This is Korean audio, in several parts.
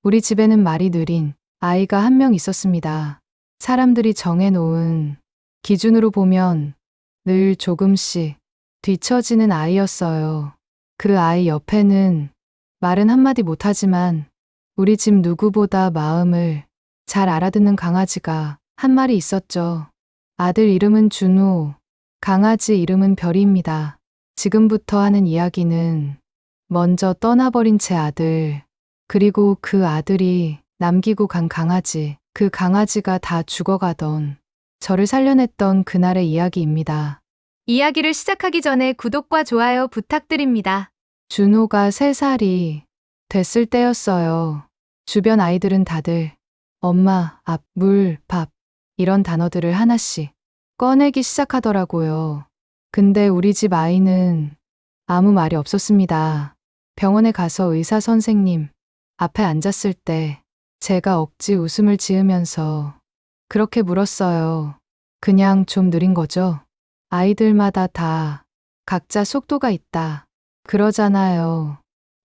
우리 집에는 말이 느린 아이가 한 명 있었습니다. 사람들이 정해놓은 기준으로 보면 늘 조금씩 뒤처지는 아이였어요. 그 아이 옆에는 말은 한마디 못하지만 우리 집 누구보다 마음을 잘 알아듣는 강아지가 한 마리 있었죠. 아들 이름은 준호, 강아지 이름은 별이입니다. 지금부터 하는 이야기는 먼저 떠나버린 제 아들, 그리고 그 아들이 남기고 간 강아지, 그 강아지가 다 죽어가던 저를 살려냈던 그날의 이야기입니다. 이야기를 시작하기 전에 구독과 좋아요 부탁드립니다. 준호가 3살이 됐을 때였어요. 주변 아이들은 다들 엄마, 밥, 물, 밥 이런 단어들을 하나씩 꺼내기 시작하더라고요. 근데 우리 집 아이는 아무 말이 없었습니다. 병원에 가서 의사 선생님 앞에 앉았을 때 제가 억지 웃음을 지으면서 그렇게 물었어요. 그냥 좀 느린 거죠? 아이들마다 다 각자 속도가 있다. 그러잖아요.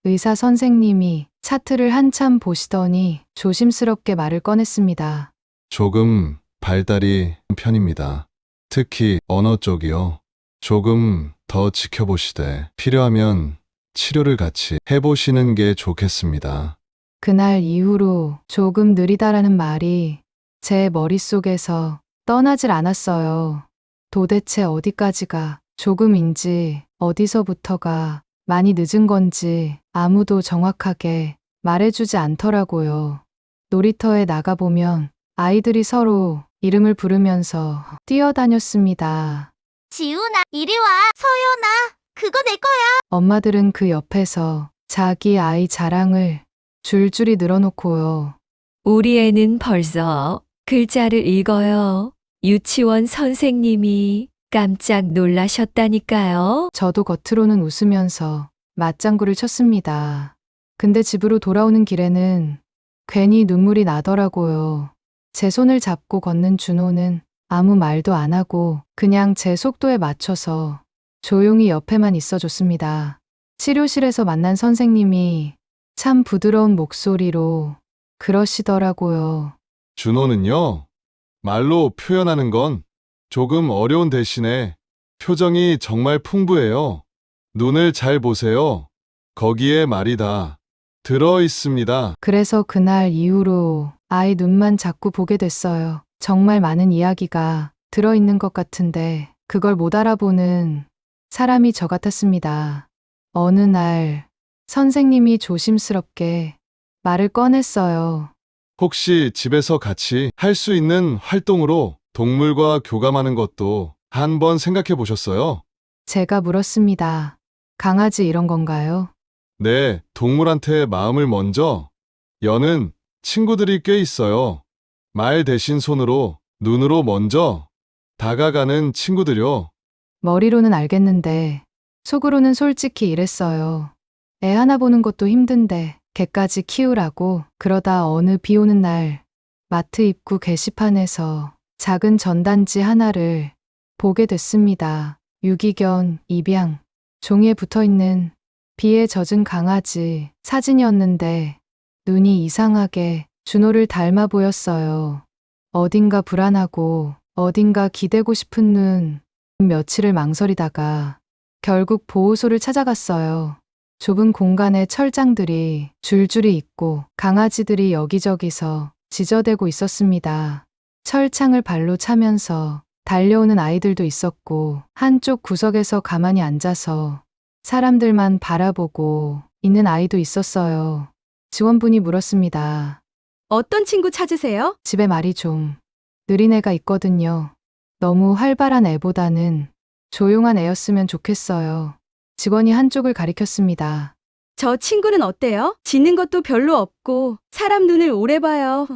의사 선생님이 차트를 한참 보시더니 조심스럽게 말을 꺼냈습니다. 조금 발달이 편입니다. 특히 언어 쪽이요. 조금 더 지켜보시되 필요하면 치료를 같이 해보시는 게 좋겠습니다. 그날 이후로 조금 느리다라는 말이 제 머릿속에서 떠나질 않았어요. 도대체 어디까지가 조금인지 어디서부터가 많이 늦은 건지 아무도 정확하게 말해주지 않더라고요. 놀이터에 나가보면 아이들이 서로 이름을 부르면서 뛰어다녔습니다. 지훈아, 이리 와. 서연아, 그거 내 거야. 엄마들은 그 옆에서 자기 아이 자랑을 줄줄이 늘어놓고요. 우리 애는 벌써 글자를 읽어요. 유치원 선생님이 깜짝 놀라셨다니까요. 저도 겉으로는 웃으면서 맞장구를 쳤습니다. 근데 집으로 돌아오는 길에는 괜히 눈물이 나더라고요. 제 손을 잡고 걷는 준호는 아무 말도 안 하고 그냥 제 속도에 맞춰서 조용히 옆에만 있어줬습니다. 치료실에서 만난 선생님이 참 부드러운 목소리로 그러시더라고요. 준호는요, 말로 표현하는 건 조금 어려운 대신에 표정이 정말 풍부해요. 눈을 잘 보세요. 거기에 말이 다 들어 있습니다. 그래서 그날 이후로 아이 눈만 자꾸 보게 됐어요. 정말 많은 이야기가 들어있는 것 같은데 그걸 못 알아보는 사람이 저 같았습니다. 어느 날 선생님이 조심스럽게 말을 꺼냈어요. 혹시 집에서 같이 할 수 있는 활동으로 동물과 교감하는 것도 한번 생각해 보셨어요? 제가 물었습니다. 강아지 이런 건가요? 네, 동물한테 마음을 먼저 여는 친구들이 꽤 있어요. 말 대신 손으로, 눈으로 먼저 다가가는 친구들요. 머리로는 알겠는데 속으로는 솔직히 이랬어요. 애 하나 보는 것도 힘든데 개까지 키우라고. 그러다 어느 비 오는 날 마트 입구 게시판에서 작은 전단지 하나를 보게 됐습니다. 유기견 입양 종이에 붙어있는 비에 젖은 강아지 사진이었는데 눈이 이상하게 준호를 닮아 보였어요. 어딘가 불안하고 어딘가 기대고 싶은 눈. 며칠을 망설이다가 결국 보호소를 찾아갔어요. 좁은 공간에 철장들이 줄줄이 있고 강아지들이 여기저기서 지저대고 있었습니다. 철창을 발로 차면서 달려오는 아이들도 있었고 한쪽 구석에서 가만히 앉아서 사람들만 바라보고 있는 아이도 있었어요. 직원분이 물었습니다. 어떤 친구 찾으세요? 집에 말이 좀 느린 애가 있거든요. 너무 활발한 애보다는 조용한 애였으면 좋겠어요. 직원이 한쪽을 가리켰습니다. 저 친구는 어때요? 짖는 것도 별로 없고 사람 눈을 오래 봐요.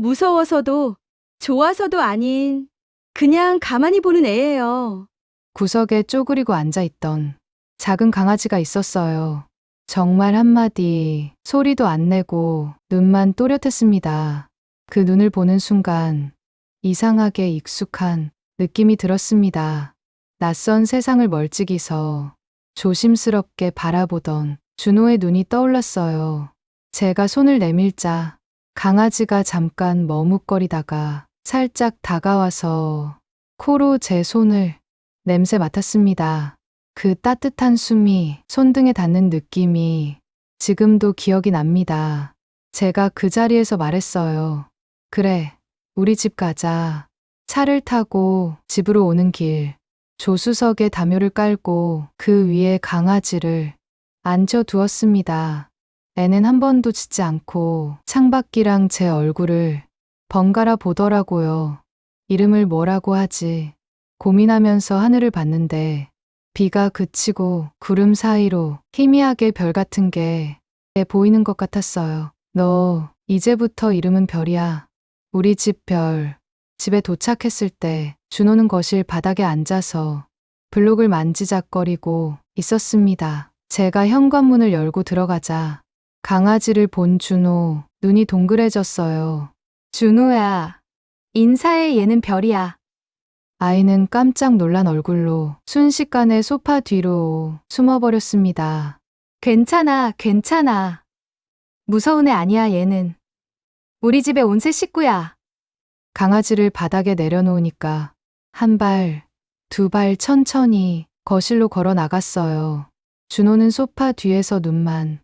무서워서도 좋아서도 아닌 그냥 가만히 보는 애예요. 구석에 쪼그리고 앉아있던 작은 강아지가 있었어요. 정말 한마디 소리도 안 내고 눈만 또렷했습니다. 그 눈을 보는 순간 이상하게 익숙한 느낌이 들었습니다. 낯선 세상을 멀찍이서 조심스럽게 바라보던 준호의 눈이 떠올랐어요. 제가 손을 내밀자 강아지가 잠깐 머뭇거리다가 살짝 다가와서 코로 제 손을 냄새 맡았습니다. 그 따뜻한 숨이 손등에 닿는 느낌이 지금도 기억이 납니다. 제가 그 자리에서 말했어요. 그래, 우리 집 가자. 차를 타고 집으로 오는 길, 조수석에 담요를 깔고 그 위에 강아지를 앉혀두었습니다. 애는 한 번도 짖지 않고 창밖이랑 제 얼굴을 번갈아 보더라고요. 이름을 뭐라고 하지? 고민하면서 하늘을 봤는데 비가 그치고 구름 사이로 희미하게 별 같은 게 보이는 것 같았어요. 너 이제부터 이름은 별이야. 우리 집 별. 집에 도착했을 때 준호는 거실 바닥에 앉아서 블록을 만지작거리고 있었습니다. 제가 현관문을 열고 들어가자 강아지를 본 준호 눈이 동그래졌어요. 준호야, 인사해. 얘는 별이야. 아이는 깜짝 놀란 얼굴로 순식간에 소파 뒤로 숨어버렸습니다. 괜찮아, 괜찮아. 무서운 애 아니야, 얘는. 우리 집에 온 새 식구야. 강아지를 바닥에 내려놓으니까 한 발, 두 발 천천히 거실로 걸어 나갔어요. 준호는 소파 뒤에서 눈만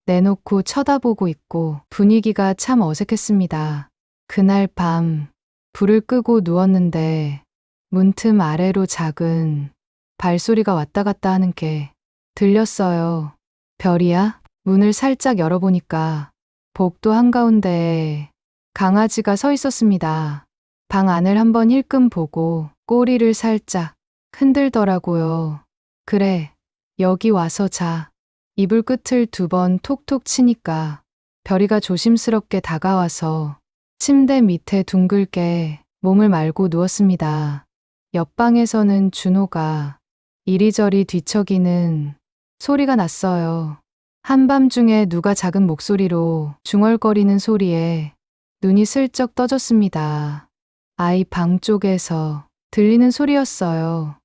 내놓고 쳐다보고 있고 분위기가 참 어색했습니다. 그날 밤 불을 끄고 누웠는데 문틈 아래로 작은 발소리가 왔다 갔다 하는 게 들렸어요. 별이야? 문을 살짝 열어보니까 복도 한가운데에 강아지가 서 있었습니다. 방 안을 한번 힐끔 보고 꼬리를 살짝 흔들더라고요. 그래, 여기 와서 자. 이불 끝을 두 번 톡톡 치니까 별이가 조심스럽게 다가와서 침대 밑에 둥글게 몸을 말고 누웠습니다. 옆방에서는 준호가 이리저리 뒤척이는 소리가 났어요. 한밤중에 누가 작은 목소리로 중얼거리는 소리에 눈이 슬쩍 떠졌습니다. 아이 방 쪽에서 들리는 소리였어요.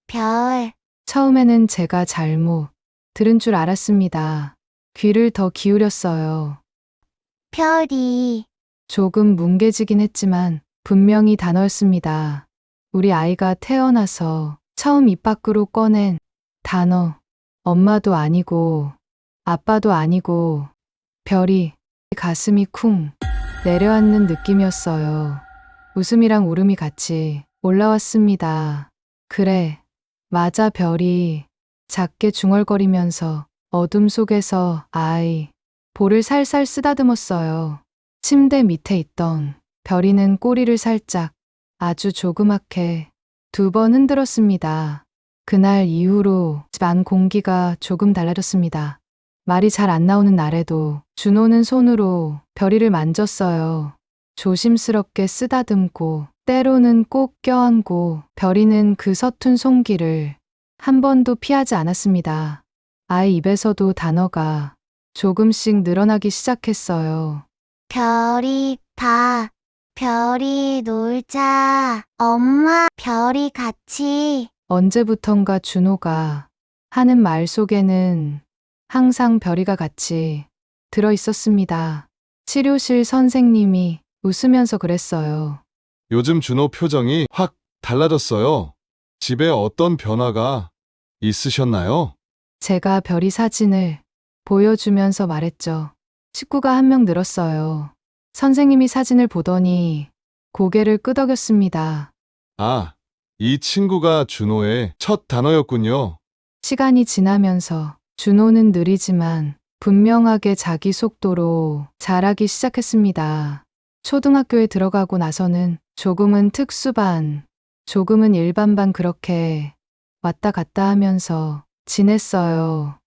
별. 처음에는 제가 잘못 들은 줄 알았습니다. 귀를 더 기울였어요. 별이. 조금 뭉개지긴 했지만 분명히 단어였습니다. 우리 아이가 태어나서 처음 입 밖으로 꺼낸 단어. 엄마도 아니고 아빠도 아니고 별이 가슴이 쿵 내려앉는 느낌이었어요. 웃음이랑 울음이 같이 올라왔습니다. 그래, 맞아. 별이 작게 중얼거리면서 어둠 속에서 아이 볼을 살살 쓰다듬었어요. 침대 밑에 있던 별이는 꼬리를 살짝 아주 조그맣게 두 번 흔들었습니다. 그날 이후로 집 안 공기가 조금 달라졌습니다. 말이 잘 안 나오는 날에도 준호는 손으로 별이를 만졌어요. 조심스럽게 쓰다듬고 때로는 꼭 껴안고 별이는 그 서툰 손길을 한 번도 피하지 않았습니다. 아이 입에서도 단어가 조금씩 늘어나기 시작했어요. 별이 봐. 별이 놀자. 엄마, 별이 같이. 언제부턴가 준호가 하는 말 속에는 항상 별이가 같이 들어 있었습니다. 치료실 선생님이 웃으면서 그랬어요. 요즘 준호 표정이 확 달라졌어요. 집에 어떤 변화가 있으셨나요? 제가 별이 사진을 보여주면서 말했죠. 식구가 한 명 늘었어요. 선생님이 사진을 보더니 고개를 끄덕였습니다. 아, 이 친구가 준호의 첫 단어였군요. 시간이 지나면서 준호는 느리지만 분명하게 자기 속도로 자라기 시작했습니다. 초등학교에 들어가고 나서는 조금은 특수반, 조금은 일반반 그렇게 왔다 갔다 하면서 지냈어요.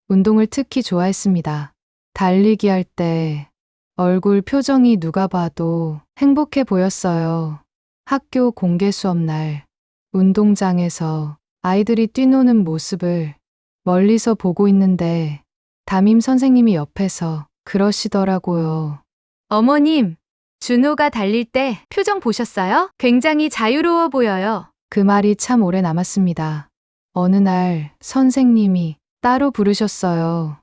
운동을 특히 좋아했습니다. 달리기 할 때 얼굴 표정이 누가 봐도 행복해 보였어요. 학교 공개 수업 날 운동장에서 아이들이 뛰노는 모습을 멀리서 보고 있는데 담임 선생님이 옆에서 그러시더라고요. 어머님, 준호가 달릴 때 표정 보셨어요? 굉장히 자유로워 보여요. 그 말이 참 오래 남았습니다. 어느 날 선생님이 따로 부르셨어요.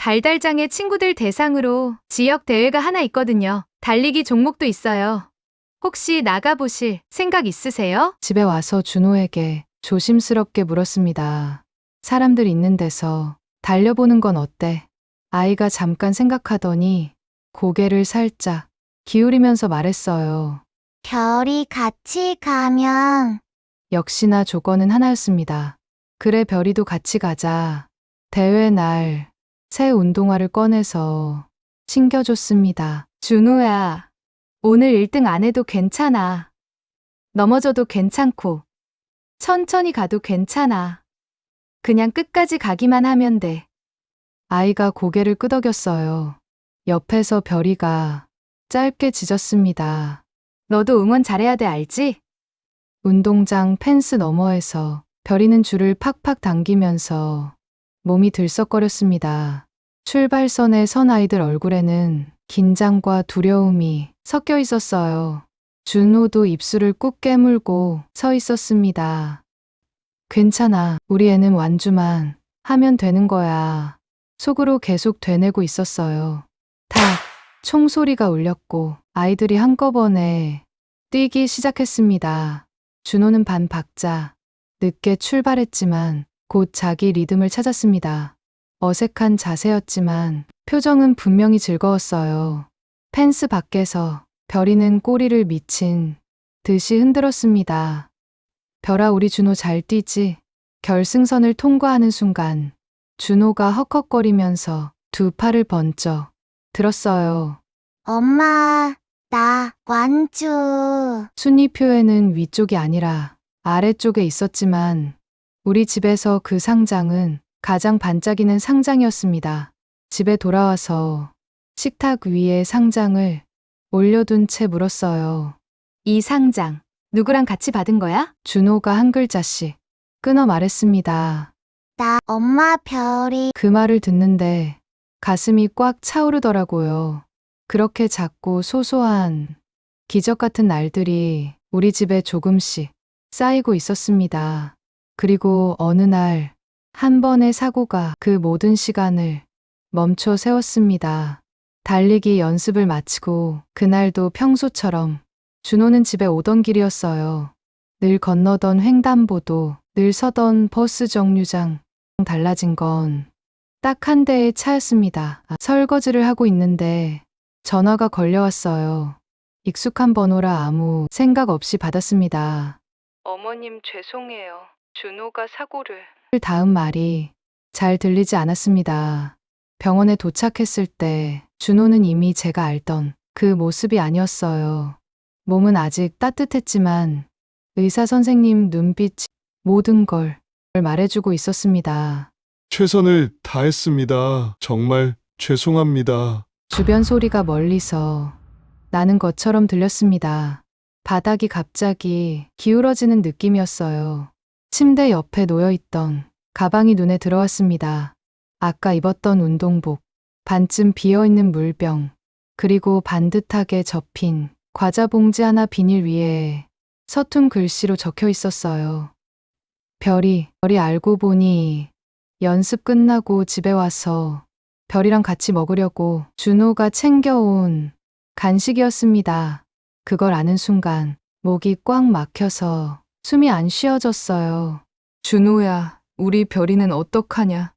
달달장에 친구들 대상으로 지역 대회가 하나 있거든요. 달리기 종목도 있어요. 혹시 나가보실 생각 있으세요? 집에 와서 준호에게 조심스럽게 물었습니다. 사람들 있는 데서 달려보는 건 어때? 아이가 잠깐 생각하더니 고개를 살짝 기울이면서 말했어요. 별이 같이 가면 역시나 조건은 하나였습니다. 그래, 별이도 같이 가자. 대회 날 새 운동화를 꺼내서 신겨줬습니다. 준호야, 오늘 1등 안 해도 괜찮아. 넘어져도 괜찮고, 천천히 가도 괜찮아. 그냥 끝까지 가기만 하면 돼. 아이가 고개를 끄덕였어요. 옆에서 별이가 짧게 짖었습니다. 너도 응원 잘해야 돼, 알지? 운동장 펜스 너머에서 별이는 줄을 팍팍 당기면서 몸이 들썩거렸습니다. 출발선에 선 아이들 얼굴에는 긴장과 두려움이 섞여 있었어요. 준호도 입술을 꾹 깨물고 서 있었습니다. 괜찮아. 우리 애는 완주만 하면 되는 거야. 속으로 계속 되뇌고 있었어요. 다 총소리가 울렸고 아이들이 한꺼번에 뛰기 시작했습니다. 준호는 반 박자 늦게 출발했지만 곧 자기 리듬을 찾았습니다. 어색한 자세였지만 표정은 분명히 즐거웠어요. 펜스 밖에서 별이는 꼬리를 미친 듯이 흔들었습니다. 별아, 우리 준호 잘 뛰지? 결승선을 통과하는 순간 준호가 헉헉거리면서 두 팔을 번쩍 들었어요. 엄마, 나 완주. 순위표에는 위쪽이 아니라 아래쪽에 있었지만 우리 집에서 그 상장은 가장 반짝이는 상장이었습니다. 집에 돌아와서 식탁 위에 상장을 올려둔 채 물었어요. 이 상장, 누구랑 같이 받은 거야? 준호가 한 글자씩 끊어 말했습니다. 나 엄마 별이 그 말을 듣는데 가슴이 꽉 차오르더라고요. 그렇게 작고 소소한 기적 같은 날들이 우리 집에 조금씩 쌓이고 있었습니다. 그리고 어느 날 한 번의 사고가 그 모든 시간을 멈춰 세웠습니다. 달리기 연습을 마치고 그날도 평소처럼 준호는 집에 오던 길이었어요. 늘 건너던 횡단보도, 늘 서던 버스 정류장. 달라진 건 딱 한 대의 차였습니다. 설거지를 하고 있는데 전화가 걸려왔어요. 익숙한 번호라 아무 생각 없이 받았습니다. 어머님, 죄송해요. 준호가 사고를. 다음 말이 잘 들리지 않았습니다. 병원에 도착했을 때 준호는 이미 제가 알던 그 모습이 아니었어요. 몸은 아직 따뜻했지만 의사 선생님 눈빛이 모든 걸 말해주고 있었습니다. 최선을 다했습니다. 정말 죄송합니다. 주변 소리가 멀리서 나는 것처럼 들렸습니다. 바닥이 갑자기 기울어지는 느낌이었어요. 침대 옆에 놓여있던 가방이 눈에 들어왔습니다. 아까 입었던 운동복, 반쯤 비어있는 물병, 그리고 반듯하게 접힌 과자 봉지 하나 비닐 위에 서툰 글씨로 적혀 있었어요. 별이 알고 보니 연습 끝나고 집에 와서 별이랑 같이 먹으려고 준호가 챙겨온 간식이었습니다. 그걸 아는 순간 목이 꽉 막혀서 숨이 안 쉬어졌어요. 준호야, 우리 별이는 어떡하냐?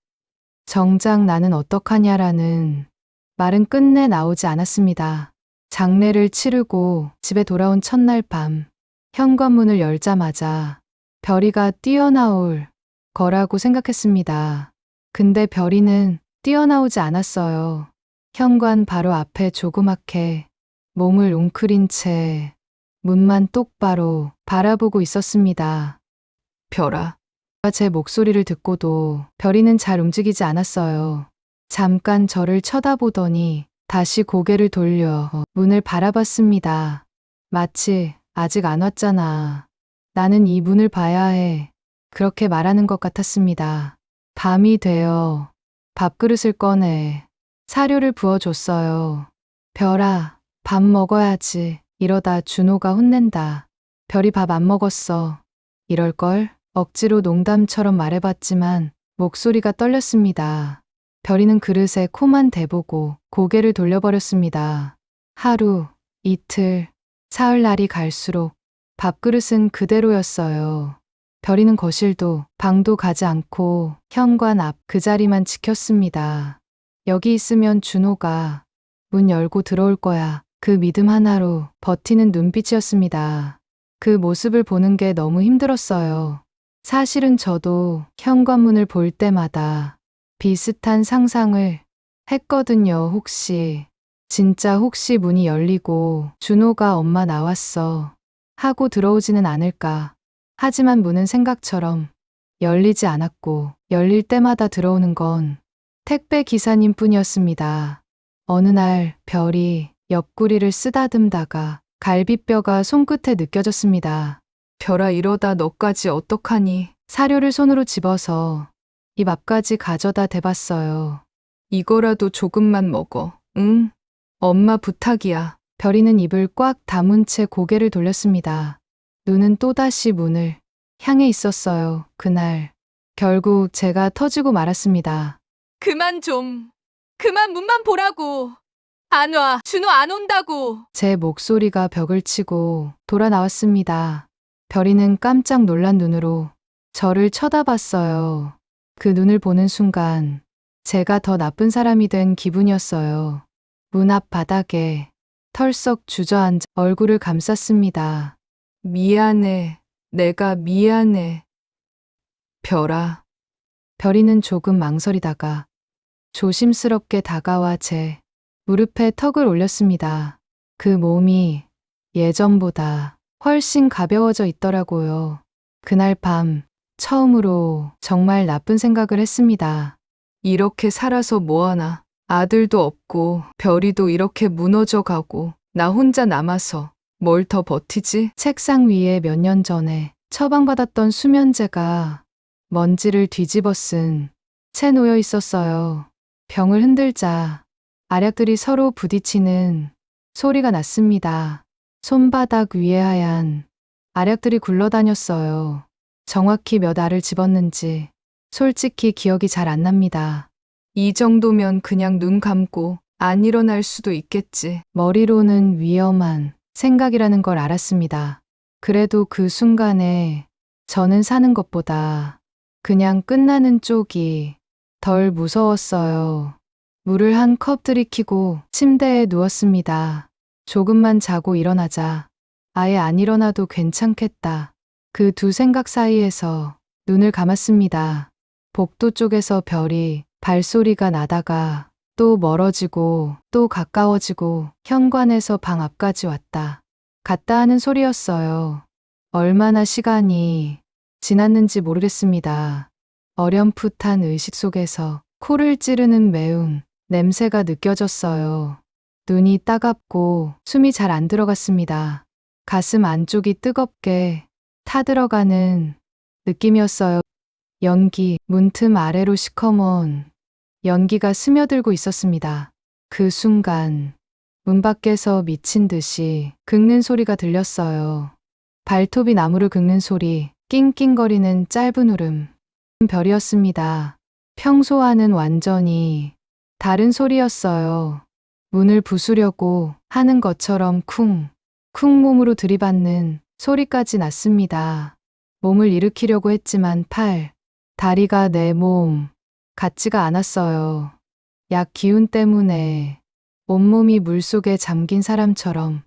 정작 나는 어떡하냐라는 말은 끝내 나오지 않았습니다. 장례를 치르고 집에 돌아온 첫날 밤, 현관문을 열자마자 별이가 뛰어나올 거라고 생각했습니다. 근데 별이는 뛰어나오지 않았어요. 현관 바로 앞에 조그맣게 몸을 웅크린 채 문만 똑바로 바라보고 있었습니다. 별아. 제 목소리를 듣고도 별이는 잘 움직이지 않았어요. 잠깐 저를 쳐다보더니 다시 고개를 돌려 문을 바라봤습니다. 마치 아직 안 왔잖아. 나는 이 문을 봐야 해. 그렇게 말하는 것 같았습니다. 밤이 되어 밥그릇을 꺼내 사료를 부어줬어요. 별아, 밥 먹어야지. 이러다 준호가 혼낸다. 별이 밥 안 먹었어. 이럴걸? 억지로 농담처럼 말해봤지만 목소리가 떨렸습니다. 별이는 그릇에 코만 대보고 고개를 돌려버렸습니다. 하루, 이틀, 사흘날이 갈수록 밥그릇은 그대로였어요. 별이는 거실도 방도 가지 않고 현관 앞 그 자리만 지켰습니다. 여기 있으면 준호가 문 열고 들어올 거야. 그 믿음 하나로 버티는 눈빛이었습니다. 그 모습을 보는 게 너무 힘들었어요. 사실은 저도 현관문을 볼 때마다 비슷한 상상을 했거든요. 진짜 혹시 문이 열리고 준호가 엄마 나왔어 하고 들어오지는 않을까. 하지만 문은 생각처럼 열리지 않았고 열릴 때마다 들어오는 건 택배 기사님 뿐이었습니다. 어느 날 별이 옆구리를 쓰다듬다가 갈비뼈가 손끝에 느껴졌습니다. 별아, 이러다 너까지 어떡하니? 사료를 손으로 집어서 입 앞까지 가져다 대봤어요. 이거라도 조금만 먹어. 응? 엄마 부탁이야. 별이는 입을 꽉 다문 채 고개를 돌렸습니다. 눈은 또다시 문을 향해 있었어요. 그날 결국 제가 터지고 말았습니다. 그만 좀. 그만 문만 보라고. 안 와. 준호 안 온다고. 제 목소리가 벽을 치고 돌아 나왔습니다. 별이는 깜짝 놀란 눈으로 저를 쳐다봤어요. 그 눈을 보는 순간 제가 더 나쁜 사람이 된 기분이었어요. 문 앞 바닥에 털썩 주저앉아 얼굴을 감쌌습니다. 미안해. 내가 미안해. 별아. 별이는 조금 망설이다가 조심스럽게 다가와 제 무릎에 턱을 올렸습니다. 그 몸이 예전보다 훨씬 가벼워져 있더라고요. 그날 밤 처음으로 정말 나쁜 생각을 했습니다. 이렇게 살아서 뭐하나. 아들도 없고 별이도 이렇게 무너져 가고 나 혼자 남아서 뭘 더 버티지? 책상 위에 몇 년 전에 처방받았던 수면제가 먼지를 뒤집어 쓴 채 놓여 있었어요. 병을 흔들자 알약들이 서로 부딪히는 소리가 났습니다. 손바닥 위에 하얀 알약들이 굴러다녔어요. 정확히 몇 알을 집었는지 솔직히 기억이 잘 안 납니다. 이 정도면 그냥 눈 감고 안 일어날 수도 있겠지. 머리로는 위험한 생각이라는 걸 알았습니다. 그래도 그 순간에 저는 사는 것보다 그냥 끝나는 쪽이 덜 무서웠어요. 물을 한 컵 들이키고 침대에 누웠습니다. 조금만 자고 일어나자 아예 안 일어나도 괜찮겠다. 그 두 생각 사이에서 눈을 감았습니다. 복도 쪽에서 별이 발소리가 나다가 또 멀어지고 또 가까워지고 현관에서 방 앞까지 왔다 갔다 하는 소리였어요. 얼마나 시간이 지났는지 모르겠습니다. 어렴풋한 의식 속에서 코를 찌르는 매운 냄새가 느껴졌어요. 눈이 따갑고 숨이 잘 안 들어갔습니다. 가슴 안쪽이 뜨겁게 타들어가는 느낌이었어요. 연기, 문틈 아래로 시커먼 연기가 스며들고 있었습니다. 그 순간 문 밖에서 미친 듯이 긁는 소리가 들렸어요. 발톱이 나무를 긁는 소리, 낑낑거리는 짧은 울음. 별이었습니다. 평소와는 완전히 다른 소리였어요. 문을 부수려고 하는 것처럼 쿵 몸으로 들이받는 소리까지 났습니다. 몸을 일으키려고 했지만 팔, 다리가 내 몸 같지가 않았어요. 약 기운 때문에 온몸이 물속에 잠긴 사람처럼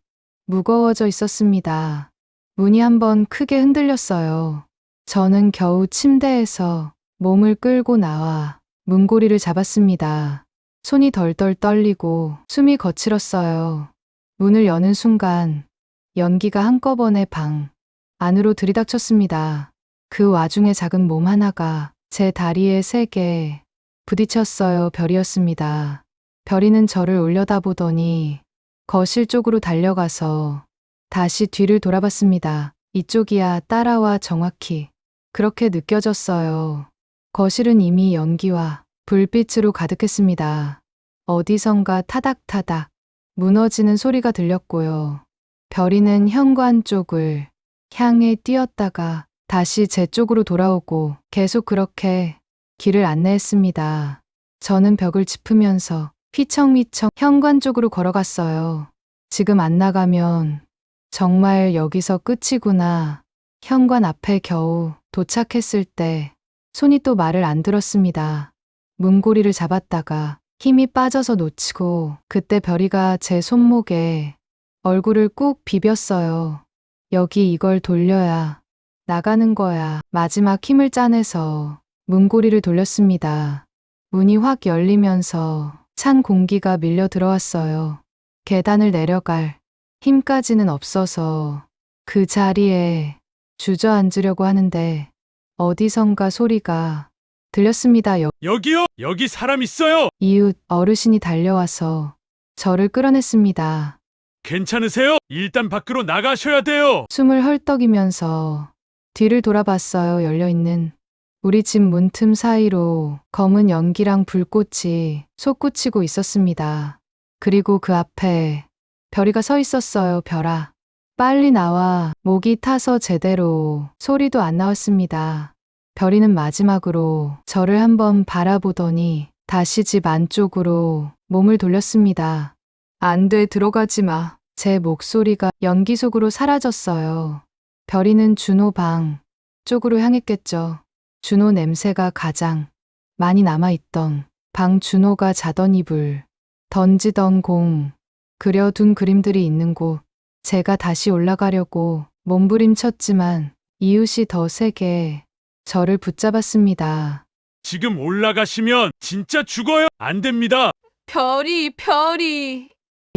무거워져 있었습니다. 문이 한번 크게 흔들렸어요. 저는 겨우 침대에서 몸을 끌고 나와 문고리를 잡았습니다. 손이 덜덜 떨리고 숨이 거칠었어요. 문을 여는 순간 연기가 한꺼번에 방 안으로 들이닥쳤습니다. 그 와중에 작은 몸 하나가 제 다리에 세게 부딪혔어요. 별이었습니다. 별이는 저를 올려다보더니 거실 쪽으로 달려가서 다시 뒤를 돌아봤습니다. 이쪽이야. 따라와. 정확히 그렇게 느껴졌어요. 거실은 이미 연기와 불빛으로 가득했습니다. 어디선가 타닥타닥 무너지는 소리가 들렸고요. 별이는 현관 쪽을 향해 뛰었다가 다시 제 쪽으로 돌아오고 계속 그렇게 길을 안내했습니다. 저는 벽을 짚으면서 휘청휘청 현관 쪽으로 걸어갔어요. 지금 안 나가면 정말 여기서 끝이구나. 현관 앞에 겨우 도착했을 때 손이 또 말을 안 들었습니다. 문고리를 잡았다가 힘이 빠져서 놓치고 그때 별이가 제 손목에 얼굴을 꾹 비볐어요. 여기 이걸 돌려야 나가는 거야. 마지막 힘을 짜내서 문고리를 돌렸습니다. 문이 확 열리면서 찬 공기가 밀려 들어왔어요. 계단을 내려갈 힘까지는 없어서 그 자리에 주저앉으려고 하는데 어디선가 소리가 들렸습니다. 여기요! 여기 사람 있어요! 이웃 어르신이 달려와서 저를 끌어냈습니다. 괜찮으세요? 일단 밖으로 나가셔야 돼요! 숨을 헐떡이면서 뒤를 돌아봤어요. 열려있는 우리 집 문틈 사이로 검은 연기랑 불꽃이 솟구치고 있었습니다. 그리고 그 앞에 별이가 서 있었어요. 별아, 빨리 나와. 목이 타서 제대로 소리도 안 나왔습니다. 별이는 마지막으로 저를 한번 바라보더니 다시 집 안쪽으로 몸을 돌렸습니다. 안 돼, 들어가지 마. 제 목소리가 연기 속으로 사라졌어요. 별이는 준호 방 쪽으로 향했겠죠. 준호 냄새가 가장 많이 남아있던 방, 준호가 자던 이불, 던지던 공, 그려둔 그림들이 있는 곳. 제가 다시 올라가려고 몸부림쳤지만 이웃이 더 세게 저를 붙잡았습니다. 지금 올라가시면 진짜 죽어요! 안 됩니다! 별이.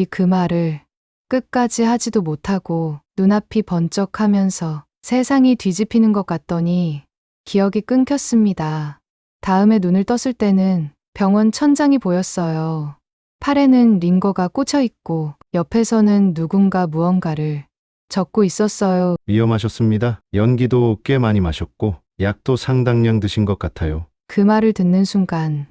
그 말을 끝까지 하지도 못하고 눈앞이 번쩍하면서 세상이 뒤집히는 것 같더니 기억이 끊겼습니다. 다음에 눈을 떴을 때는 병원 천장이 보였어요. 팔에는 링거가 꽂혀 있고 옆에서는 누군가 무언가를 적고 있었어요. 위험하셨습니다. 연기도 꽤 많이 마셨고 약도 상당량 드신 것 같아요. 그 말을 듣는 순간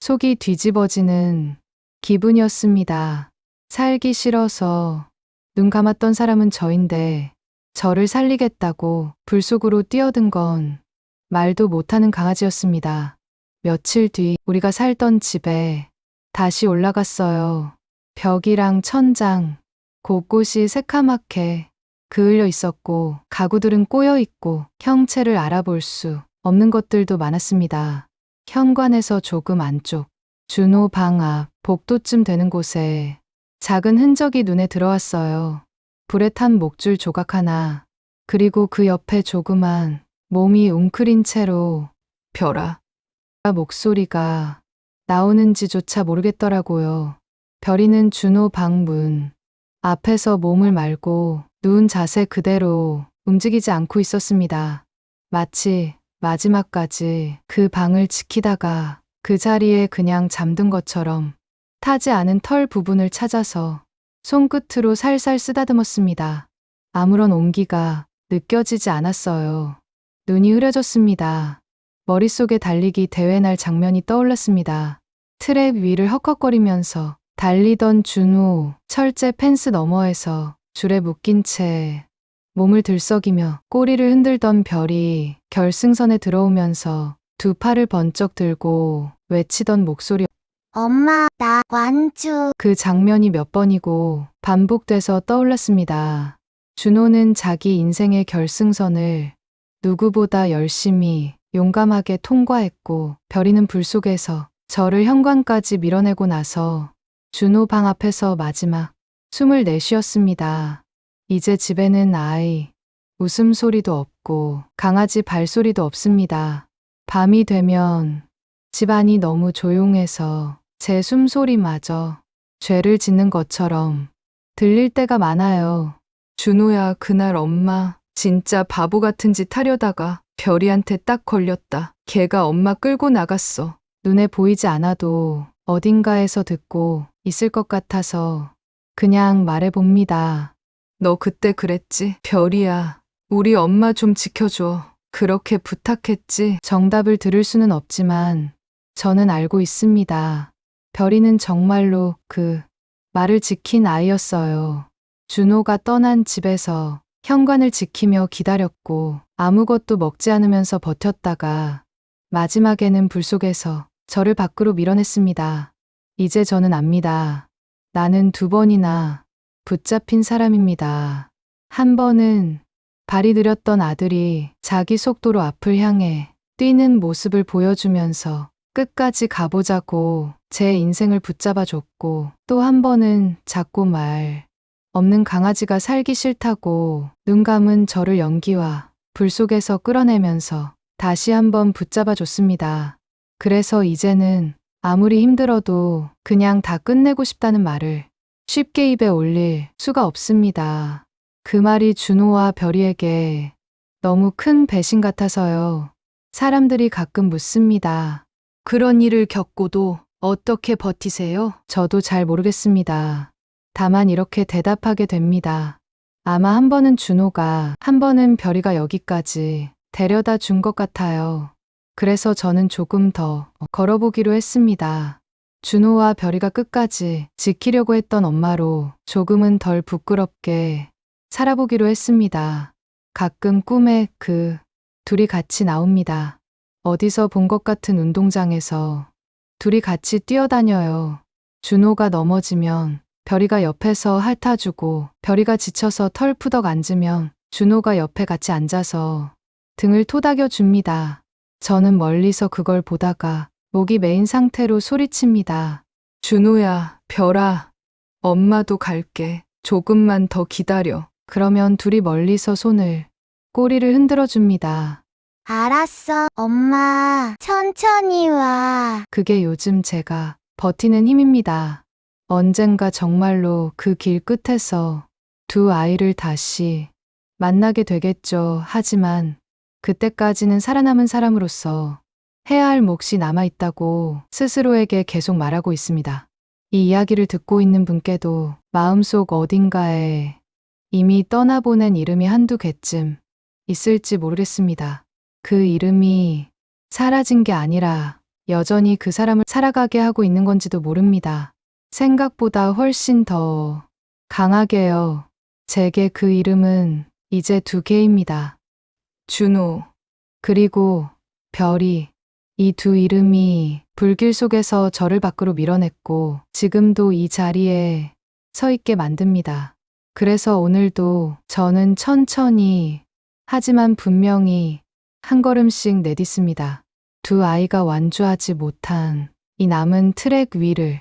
속이 뒤집어지는 기분이었습니다. 살기 싫어서 눈 감았던 사람은 저인데 저를 살리겠다고 불 속으로 뛰어든 건 말도 못하는 강아지였습니다. 며칠 뒤 우리가 살던 집에 다시 올라갔어요. 벽이랑 천장 곳곳이 새카맣게 그을려 있었고 가구들은 꼬여 있고 형체를 알아볼 수 없는 것들도 많았습니다. 현관에서 조금 안쪽 준호 방 앞 복도쯤 되는 곳에 작은 흔적이 눈에 들어왔어요. 불에 탄 목줄 조각 하나, 그리고 그 옆에 조그만 몸이 웅크린 채로 별아 목소리가 나오는지조차 모르겠더라고요. 별이는 준호 방 문 앞에서 몸을 말고 누운 자세 그대로 움직이지 않고 있었습니다. 마치 마지막까지 그 방을 지키다가 그 자리에 그냥 잠든 것처럼 타지 않은 털 부분을 찾아서 손끝으로 살살 쓰다듬었습니다. 아무런 온기가 느껴지지 않았어요. 눈이 흐려졌습니다. 머릿속에 달리기 대회 날 장면이 떠올랐습니다. 트랩 위를 헉헉거리면서 달리던 준호, 철제 펜스 너머에서 줄에 묶인 채 몸을 들썩이며 꼬리를 흔들던 별이 결승선에 들어오면서 두 팔을 번쩍 들고 외치던 목소리. 엄마, 나 완주. 그 장면이 몇 번이고 반복돼서 떠올랐습니다. 준호는 자기 인생의 결승선을 누구보다 열심히 용감하게 통과했고 별이는 불 속에서 저를 현관까지 밀어내고 나서 준호 방 앞에서 마지막 숨을 내쉬었습니다. 이제 집에는 아이 웃음소리도 없고 강아지 발소리도 없습니다. 밤이 되면 집안이 너무 조용해서 제 숨소리마저 죄를 짓는 것처럼 들릴 때가 많아요. 준호야, 그날 엄마 진짜 바보 같은 짓 하려다가 별이한테 딱 걸렸다. 걔가 엄마 끌고 나갔어. 눈에 보이지 않아도 어딘가에서 듣고 있을 것 같아서 그냥 말해봅니다. 너 그때 그랬지? 별이야, 우리 엄마 좀 지켜줘. 그렇게 부탁했지. 정답을 들을 수는 없지만 저는 알고 있습니다. 별이는 정말로 그 말을 지킨 아이였어요. 준호가 떠난 집에서 현관을 지키며 기다렸고 아무것도 먹지 않으면서 버텼다가 마지막에는 불 속에서 저를 밖으로 밀어냈습니다. 이제 저는 압니다. 나는 2번이나 붙잡힌 사람입니다. 한 번은 발이 느렸던 아들이 자기 속도로 앞을 향해 뛰는 모습을 보여주면서 끝까지 가보자고 제 인생을 붙잡아줬고, 또 한 번은 작고 말 없는 강아지가 살기 싫다고 눈 감은 저를 연기와 불 속에서 끌어내면서 다시 한번 붙잡아줬습니다. 그래서 이제는 아무리 힘들어도 그냥 다 끝내고 싶다는 말을 쉽게 입에 올릴 수가 없습니다. 그 말이 준호와 별이에게 너무 큰 배신 같아서요. 사람들이 가끔 묻습니다. 그런 일을 겪고도 어떻게 버티세요? 저도 잘 모르겠습니다. 다만 이렇게 대답하게 됩니다. 아마 한 번은 준호가, 한 번은 별이가 여기까지 데려다 준 것 같아요. 그래서 저는 조금 더 걸어보기로 했습니다. 준호와 별이가 끝까지 지키려고 했던 엄마로 조금은 덜 부끄럽게 살아보기로 했습니다. 가끔 꿈에 그 둘이 같이 나옵니다. 어디서 본 것 같은 운동장에서 둘이 같이 뛰어다녀요. 준호가 넘어지면 별이가 옆에서 핥아주고, 별이가 지쳐서 털푸덕 앉으면 준호가 옆에 같이 앉아서 등을 토닥여 줍니다. 저는 멀리서 그걸 보다가 목이 메인 상태로 소리칩니다. 준호야, 별아, 엄마도 갈게. 조금만 더 기다려. 그러면 둘이 멀리서 손을, 꼬리를 흔들어 줍니다. 알았어, 엄마. 천천히 와. 그게 요즘 제가 버티는 힘입니다. 언젠가 정말로 그 길 끝에서 2 아이를 다시 만나게 되겠죠. 하지만 그때까지는 살아남은 사람으로서 해야 할 몫이 남아있다고 스스로에게 계속 말하고 있습니다. 이 이야기를 듣고 있는 분께도 마음속 어딘가에 이미 떠나보낸 이름이 1~2개쯤 있을지 모르겠습니다. 그 이름이 사라진 게 아니라 여전히 그 사람을 살아가게 하고 있는 건지도 모릅니다. 생각보다 훨씬 더 강하게요. 제게 그 이름은 이제 2개입니다. 준호, 그리고 별이. 이 2 이름이 불길 속에서 저를 밖으로 밀어냈고, 지금도 이 자리에 서 있게 만듭니다. 그래서 오늘도 저는 천천히, 하지만 분명히 한 걸음씩 내딛습니다. 2 아이가 완주하지 못한 이 남은 트랙 위를